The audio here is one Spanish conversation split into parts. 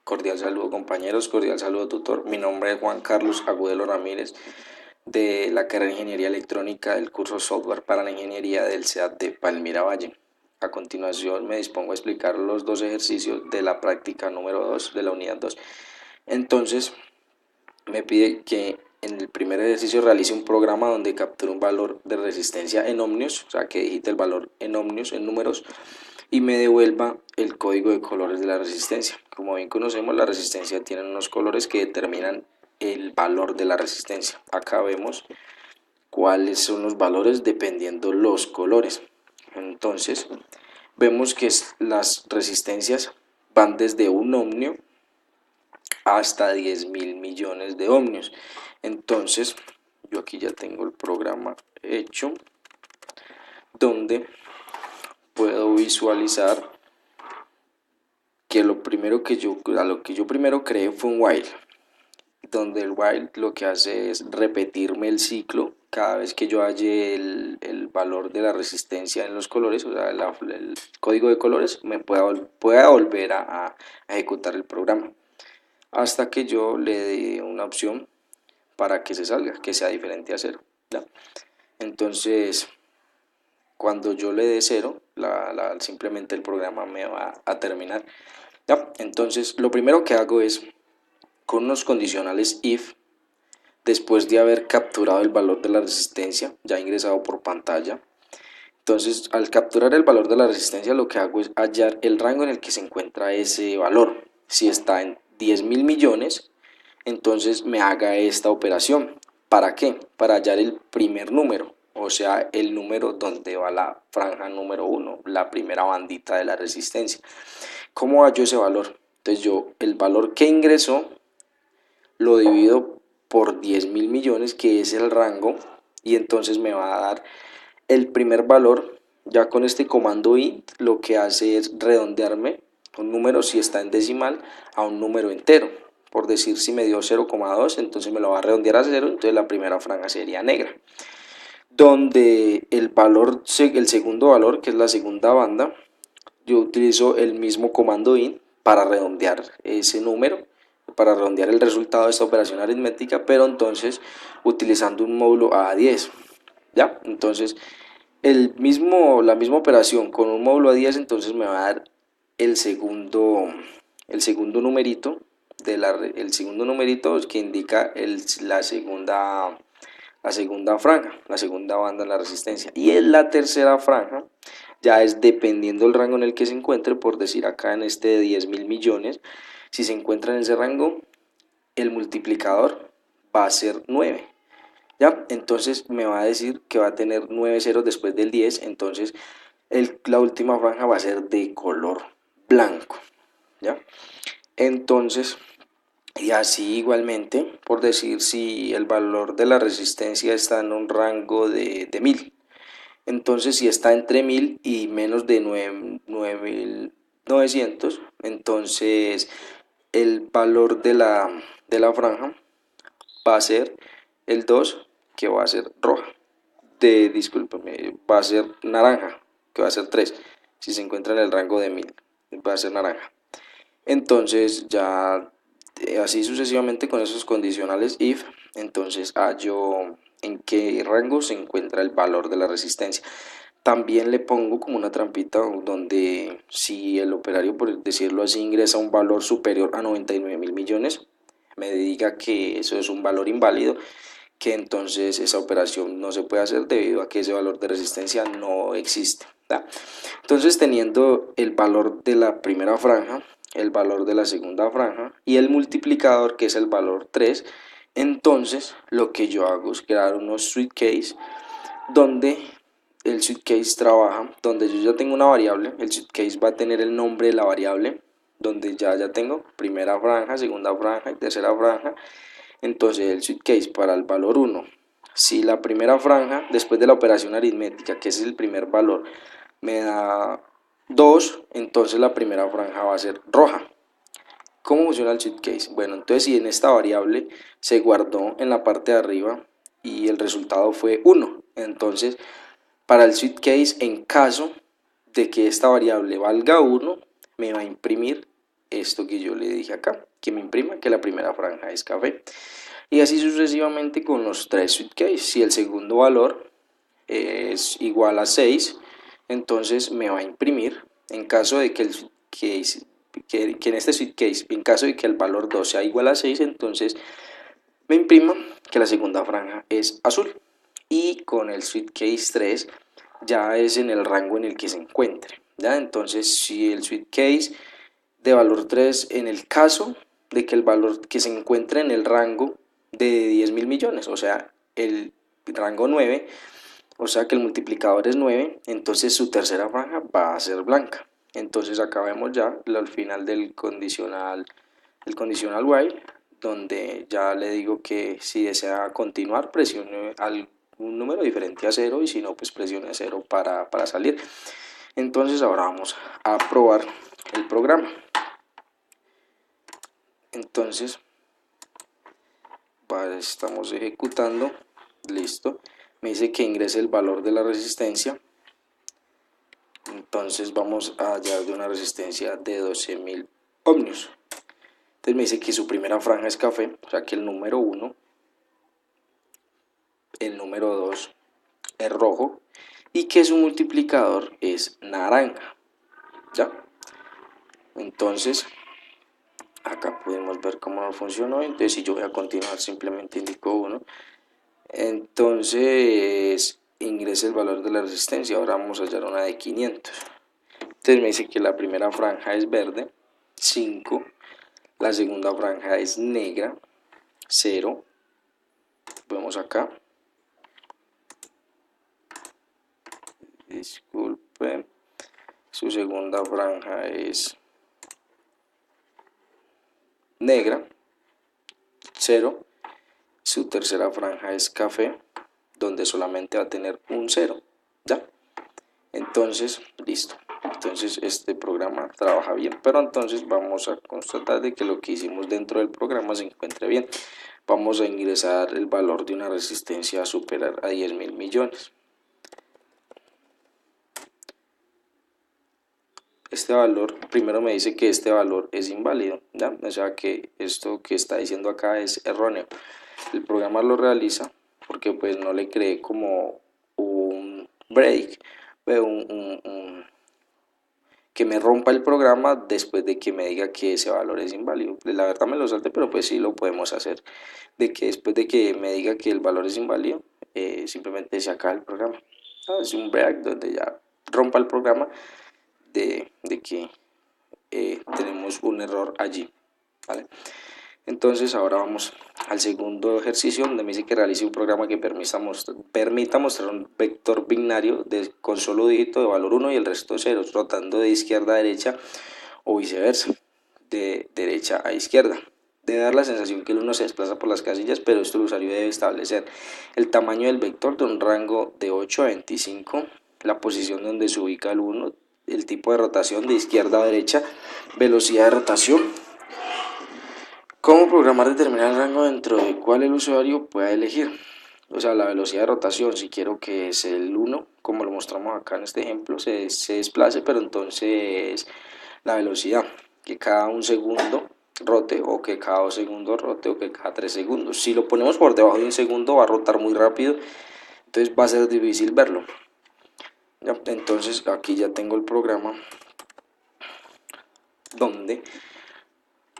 Cordial saludo compañeros, cordial saludo tutor. Mi nombre es Juan Carlos Agudelo Ramírez de la carrera de Ingeniería Electrónica del curso Software para la Ingeniería del CEAT de Palmira Valle. A continuación me dispongo a explicar los dos ejercicios de la práctica número 2 de la unidad 2. Entonces me pide que en el primer ejercicio realice un programa donde capture un valor de resistencia en ohmios, o sea que digite el valor en ohmios, en números, y me devuelva el código de colores de la resistencia. Como bien conocemos, la resistencia tiene unos colores que determinan el valor de la resistencia. Acá vemos cuáles son los valores dependiendo los colores. Entonces vemos que las resistencias van desde un ohmio hasta 10.000 millones de ohmios. Entonces yo aquí ya tengo el programa hecho donde puedo visualizar que lo que yo primero creé fue un while, donde el while lo que hace es repetirme el ciclo cada vez que yo halle el valor de la resistencia en los colores, o sea, el código de colores, me pueda volver a ejecutar el programa hasta que yo le dé una opción para que se salga, que sea diferente a 0, ¿ya? Entonces cuando yo le dé 0, simplemente el programa me va a terminar, ¿ya? Entonces lo primero que hago es, con unos condicionales if, después de haber capturado el valor de la resistencia ya ingresado por pantalla, entonces al capturar el valor de la resistencia lo que hago es hallar el rango en el que se encuentra ese valor. Si está en 10.000 millones, entonces me haga esta operación. ¿Para qué? Para hallar el primer número, o sea, el número donde va la franja número 1, la primera bandita de la resistencia. ¿Cómo hallo ese valor? Entonces yo el valor que ingresó lo divido por 10.000 millones, que es el rango, y entonces me va a dar el primer valor. Ya con este comando int lo que hace es redondearme un número, si está en decimal, a un número entero. Por decir, si me dio 0,2, entonces me lo va a redondear a 0, entonces la primera franja sería negra. Donde el segundo valor, que es la segunda banda, yo utilizo el mismo comando int para redondear ese número, para redondear el resultado de esta operación aritmética, pero entonces utilizando un módulo A10, ¿ya? Entonces la misma operación con un módulo A10, entonces me va a dar el segundo numerito, el segundo numerito que indica la segunda franja, la segunda banda en la resistencia. Y en la tercera franja ya es dependiendo del rango en el que se encuentre, por decir acá en este de 10.000 millones, si se encuentra en ese rango, el multiplicador va a ser 9. ¿Ya? Entonces me va a decir que va a tener 9 ceros después del 10, entonces la última franja va a ser de color blanco, ¿ya? Entonces, y así igualmente, por decir, si el valor de la resistencia está en un rango de 1000, entonces si está entre 1000 y menos de 9900, entonces el valor de la franja va a ser el 2, que va a ser roja, discúlpeme, va a ser naranja, que va a ser 3, si se encuentra en el rango de 1000, va a ser naranja. Entonces ya así sucesivamente con esos condicionales if, entonces hallo en qué rango se encuentra el valor de la resistencia. También le pongo como una trampita donde si el operario, por decirlo así, ingresa un valor superior a 99.000 millones, me diga que eso es un valor inválido, que entonces esa operación no se puede hacer debido a que ese valor de resistencia no existe, ¿da? Entonces, teniendo el valor de la primera franja, el valor de la segunda franja y el multiplicador, que es el valor 3, entonces lo que yo hago es crear unos switch case donde el switch case trabaja, donde yo ya tengo una variable, el switch case va a tener el nombre de la variable, donde ya tengo primera franja, segunda franja y tercera franja. Entonces el switch case para el valor 1, si la primera franja después de la operación aritmética, que es el primer valor, me da 2, entonces la primera franja va a ser roja. ¿Cómo funciona el switch case? Bueno, entonces si en esta variable se guardó en la parte de arriba y el resultado fue 1, entonces para el switch case, en caso de que esta variable valga 1, me va a imprimir esto que yo le dije acá, que me imprima que la primera franja es café. Y así sucesivamente con los tres sweet case. Si el segundo valor es igual a 6, entonces me va a imprimir, en caso de que el sweet case, que en este sweet case, en caso de que el valor 2 sea igual a 6, entonces me imprima que la segunda franja es azul. Y con el sweet case 3 ya es en el rango en el que se encuentre, ¿ya? Entonces, si el sweet case de valor 3, en el caso de que el valor que se encuentre en el rango de 10.000 millones, o sea, el rango 9, o sea que el multiplicador es 9, entonces su tercera franja va a ser blanca. Entonces acá vemos ya al final del condicional while, donde ya le digo que si desea continuar presione un número diferente a 0 y si no pues presione 0 para salir. Entonces ahora vamos a probar el programa. Entonces estamos ejecutando, listo, me dice que ingrese el valor de la resistencia. Entonces vamos a hallar de una resistencia de 12.000 ohmios. Entonces me dice que su primera franja es café, o sea que el número 1, el número 2 es rojo y que su multiplicador es naranja, ¿ya? Entonces acá podemos ver cómo no funcionó. Entonces si yo voy a continuar simplemente indico 1. Entonces ingrese el valor de la resistencia. Ahora vamos a hallar una de 500. Entonces me dice que la primera franja es verde, 5. La segunda franja es negra, 0. Vemos acá. Disculpen. Su segunda franja es negra, 0. Su tercera franja es café, donde solamente va a tener un 0, ¿ya? Entonces, listo. Entonces este programa trabaja bien, pero entonces vamos a constatar de que lo que hicimos dentro del programa se encuentre bien. Vamos a ingresar el valor de una resistencia a superar a 10.000 millones. Este valor, primero me dice que este valor es inválido, ¿ya? O sea que esto que está diciendo acá es erróneo. El programa lo realiza porque pues no le creé como un break, que me rompa el programa después de que me diga que ese valor es inválido. La verdad me lo salté, pero pues sí lo podemos hacer, de que después de que me diga que el valor es inválido, simplemente se acaba el programa. Es un break donde ya rompa el programa de que tenemos un error allí, ¿vale? Entonces ahora vamos al segundo ejercicio, donde me dice que realice un programa que permita mostrar un vector binario con solo dígito de valor 1 y el resto de ceros, rotando de izquierda a derecha o viceversa, de derecha a izquierda. Debe dar la sensación que el 1 se desplaza por las casillas, pero esto el usuario debe establecer el tamaño del vector de un rango de 8 a 25, la posición donde se ubica el 1, el tipo de rotación de izquierda a derecha, velocidad de rotación. ¿Cómo programar determinar el rango dentro del cual el usuario pueda elegir? O sea, la velocidad de rotación, si quiero que es el 1, como lo mostramos acá en este ejemplo, se desplace, pero entonces la velocidad, que cada un segundo rote, o que cada 2 segundos rote, o que cada 3 segundos. Si lo ponemos por debajo de un segundo va a rotar muy rápido, entonces va a ser difícil verlo. ¿Ya? Entonces aquí ya tengo el programa donde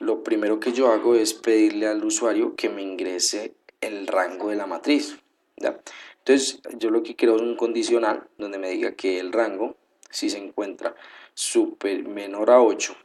lo primero que yo hago es pedirle al usuario que me ingrese el rango de la matriz, ¿ya? Entonces yo lo que quiero es un condicional donde me diga que el rango, si se encuentra menor a 8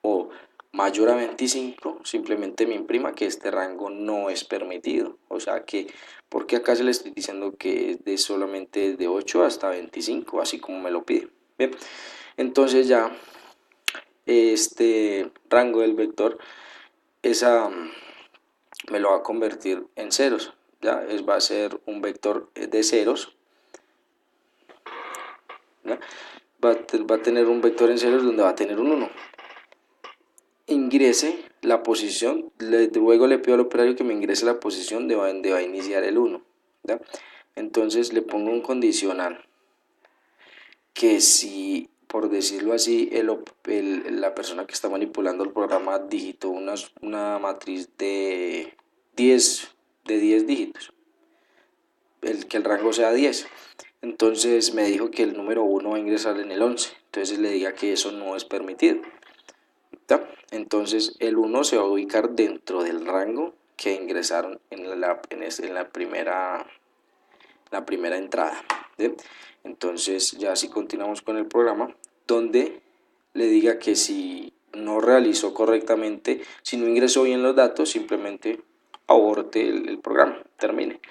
o mayor a 25, simplemente me imprima que este rango no es permitido. O sea que, porque acá se le estoy diciendo que es de solamente de 8 hasta 25, así como me lo pide. Bien, entonces ya este rango del vector me lo va a convertir en ceros, ya va a ser un vector de ceros, ¿ya? Va a tener un vector en ceros donde va a tener un 1. Ingrese la posición, luego le pido al operario que me ingrese la posición de donde va a iniciar el 1, ¿ya? Entonces le pongo un condicional que si por decirlo así, la persona que está manipulando el programa digitó una matriz de 10 dígitos, que el rango sea 10. Entonces me dijo que el número 1 va a ingresar en el 11. Entonces le diga que eso no es permitido. ¿Ya? Entonces el 1 se va a ubicar dentro del rango que ingresaron en la primera entrada. ¿Sí? Entonces ya así continuamos con el programa, donde le diga que si no realizó correctamente, si no ingresó bien los datos, simplemente aborte el programa, termine.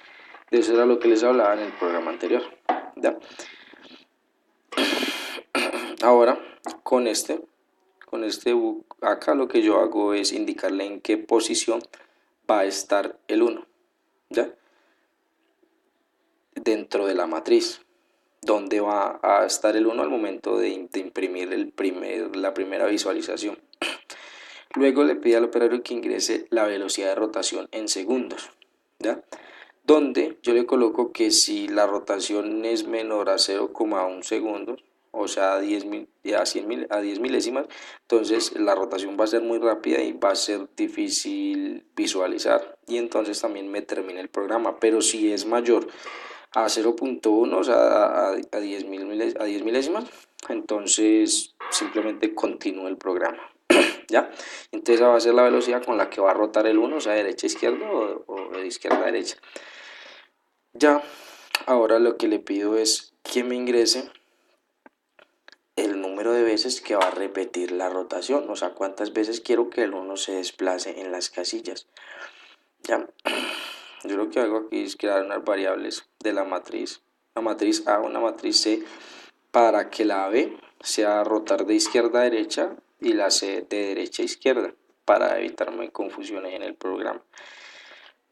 De eso era lo que les hablaba en el programa anterior. ¿Ya? Ahora, con este book, acá lo que yo hago es indicarle en qué posición va a estar el 1, ¿ya? Dentro de la matriz, donde va a estar el 1 al momento de imprimir la primera visualización. Luego le pide al operario que ingrese la velocidad de rotación en segundos, ¿ya? Donde yo le coloco que si la rotación es menor a 0,1 segundos, o sea, a 10 milésimas, entonces la rotación va a ser muy rápida y va a ser difícil visualizar, y entonces también me termina el programa. Pero si es mayor a 0,1, o sea, a 10 milésimas, entonces simplemente continúo el programa. ¿Ya? Entonces esa va a ser la velocidad con la que va a rotar el 1, o sea, derecha a izquierda o de izquierda a derecha. Ya, ahora lo que le pido es que me ingrese el número de veces que va a repetir la rotación, o sea, cuántas veces quiero que el 1 se desplace en las casillas. Ya, yo lo que hago aquí es crear unas variables de la matriz, una matriz A, una matriz C, para que la B sea rotar de izquierda a derecha y la C de derecha a izquierda, para evitarme confusiones en el programa.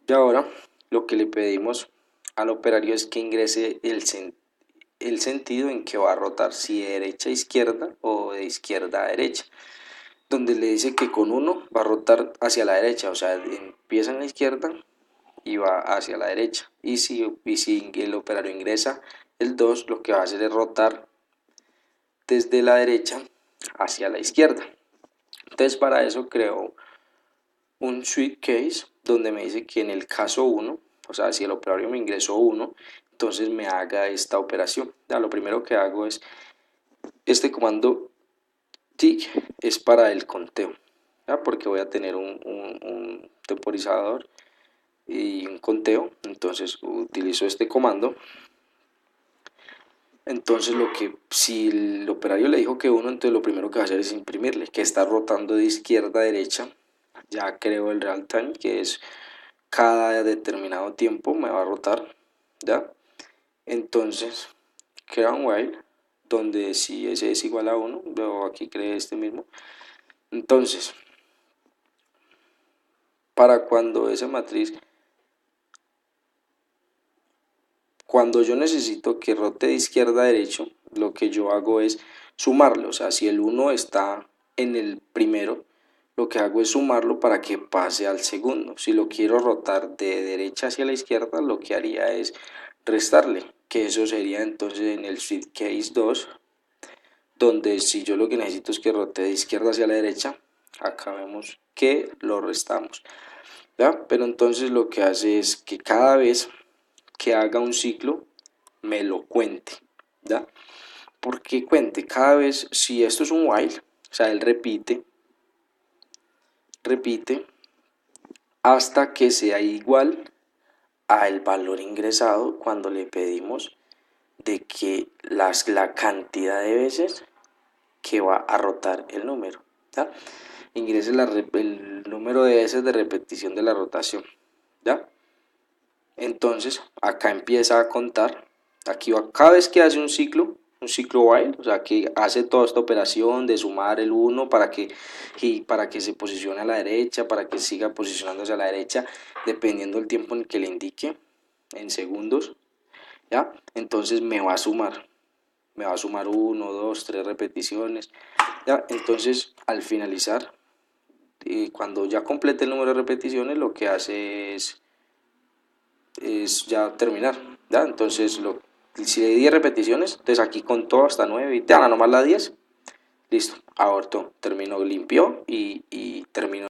Y ahora lo que le pedimos al operario es que ingrese el sentido en que va a rotar, si de derecha a izquierda o de izquierda a derecha, donde le dice que con 1 va a rotar hacia la derecha, o sea, empieza en la izquierda y va hacia la derecha. Y si el operario ingresa el 2, lo que va a hacer es rotar desde la derecha hacia la izquierda. Entonces para eso creo un switch case donde me dice que en el caso 1, o sea, si el operario me ingresó 1, entonces me haga esta operación. Ya, lo primero que hago es este comando tick, es para el conteo, ¿ya? Porque voy a tener un temporizador y un conteo. Entonces utilizo este comando. Entonces si el operario le dijo que 1, entonces lo primero que va a hacer es imprimirle que está rotando de izquierda a derecha. Ya creo el real time, que es cada determinado tiempo me va a rotar, ¿ya? Entonces crea un while donde si ese es igual a 1, luego aquí creé este mismo. Entonces, para cuando esa matriz, cuando yo necesito que rote de izquierda a derecho, lo que yo hago es sumarlo. O sea, si el 1 está en el primero, lo que hago es sumarlo para que pase al segundo. Si lo quiero rotar de derecha hacia la izquierda, lo que haría es restarle, que eso sería entonces en el switch case 2, donde si yo lo que necesito es que rote de izquierda hacia la derecha, acá vemos que lo restamos, ¿ya? Pero entonces lo que hace es que cada vez que haga un ciclo me lo cuente, ¿ya? Porque cuente cada vez, si esto es un while, o sea, él repite hasta que sea igual al valor ingresado cuando le pedimos de que la cantidad de veces que va a rotar el número, ¿ya? Ingrese el número de veces de repetición de la rotación, ¿ya? Entonces acá empieza a contar, aquí va, cada vez que hace un ciclo while, o sea que hace toda esta operación de sumar el 1 para que se posicione a la derecha, para que siga posicionándose a la derecha, dependiendo del tiempo en que le indique, en segundos, ¿ya? Entonces me va a sumar 1, 2, 3 repeticiones, ¿ya? Entonces al finalizar, cuando ya complete el número de repeticiones, lo que hace es ya terminar, ¿ya? Entonces si le di 10 repeticiones, entonces aquí contó hasta 9 y te nomás la 10. Listo, abortó, terminó, limpió y terminó.